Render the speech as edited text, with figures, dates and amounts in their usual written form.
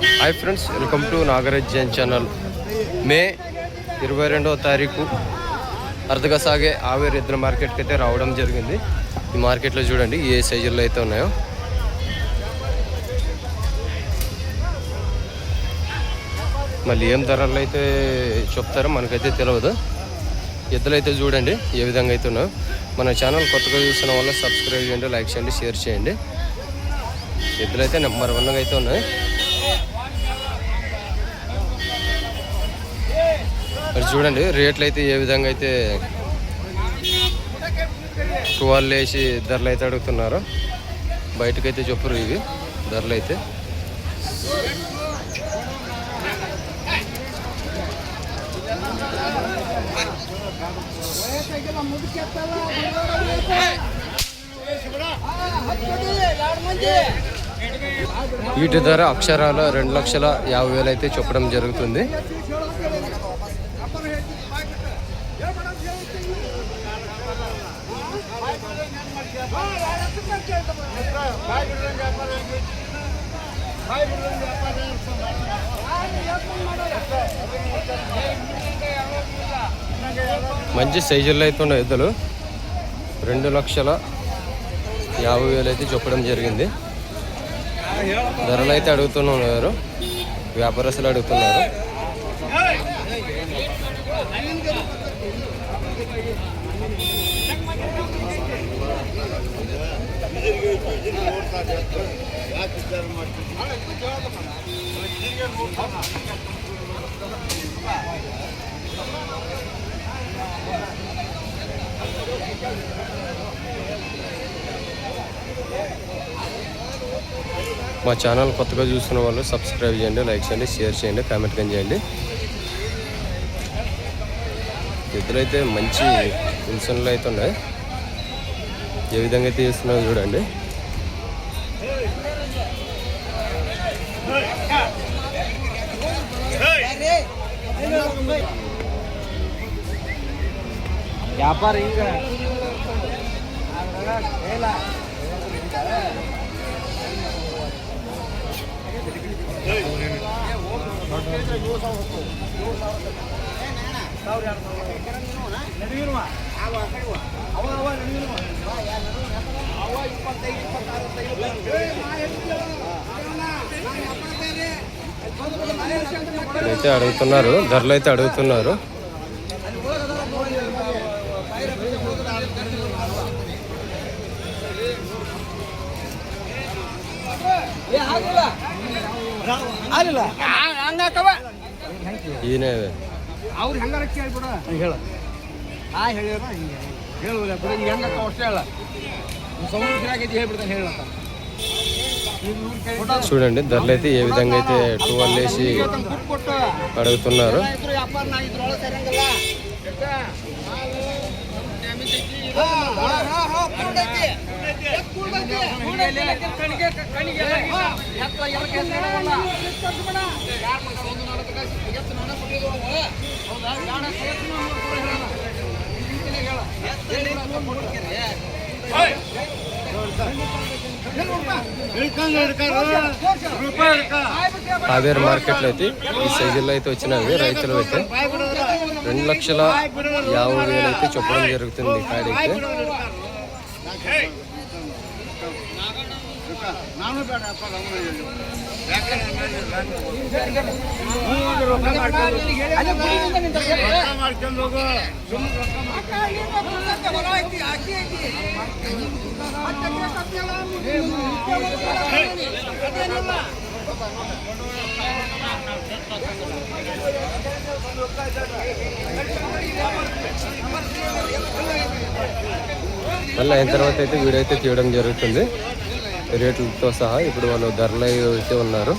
Hi friends, welcome to Nagaraj Jain channel. May 22వ తారీఖు అరుదుగా సాగే ఆవేరు ఎద్దుల మార్కెట్కి అయితే రావడం జరిగింది. ఈ మార్కెట్లో చూడండి ఏ సైజుల్లో అయితే ఉన్నాయో. మళ్ళీ ఏం ధరలు అయితే చెప్తారో మనకైతే తెలియదు. ఎద్దులు అయితే చూడండి ఏ విధంగా అయితే ఉన్నాయో. మన ఛానల్ కొత్తగా చూస్తున్న వల్ల సబ్స్క్రైబ్ చేయండి, లైక్ చేయండి, షేర్ చేయండి. ఎద్దులు అయితే నెంబర్ 1గా అయితే ఉన్నాయి. మరి చూడండి రేట్లు అయితే ఏ విధంగా అయితే 12 వేసి ధరలు అయితే అడుగుతున్నారు. బయటకైతే చెప్పురు ఇవి ధరలు అయితే. వీటి ధర అక్షరాల 2,50,000 అయితే చెప్పడం జరుగుతుంది. మంచి సైజుల్లో అయితే ఉన్న ఎద్దులు 2,50,000 అయితే చెప్పడం జరిగింది. ధరలు అయితే అడుగుతున్నారు, వ్యాపారస్తులు అడుగుతున్నారు. మా ఛానల్ కొత్తగా చూస్తున్న వాళ్ళు సబ్స్క్రైబ్ చేయండి, లైక్ చేయండి, షేర్ చేయండి, కామెంట్ కానీ చేయండి. ఎద్దులైతే మంచి ఇన్సన్లు అయితే ఉన్నాయి. ఏ విధంగా అయితే చేస్తున్నారో చూడండి. వ్యాపారం ఇంకా అయితే అడుగుతున్నారు, ధరలు అయితే అడుగుతున్నారు. ఈయన ಅವ್ರು ಹೆಂಗಾರ ಕೇಳ್ಬಿಡ ಹೇಳ ಹೇಳಿರ ಹೇಳುವುದ ಬಿಡ ಈಗ ಹೆಂಗಕ್ಕ ಅಷ್ಟೇ ಹೇಳ ಸಮುದ್ರಾಗೈತಿ ಹೇಳ್ಬಿಡ್ತಾನೆ ಹೇಳತ್ತ. చూడండి ధరలు అయితే ఏ విధంగా అయితే 12 వేసి అడుగుతున్నారు. ఆవేరు మార్కెట్లో అయితే ఈ సైజుల్లో అయితే వచ్చినవి రైతులు అయితే 2,50,000 అయితే చెప్పడం జరుగుతుంది. కాడికి మళ్ళీ అయిన తర్వాత అయితే వీడియో అయితే తీయడం జరుగుతుంది రేట్లతో సహా. ఇప్పుడు వాళ్ళు ధరలు అయితే ఉన్నారు.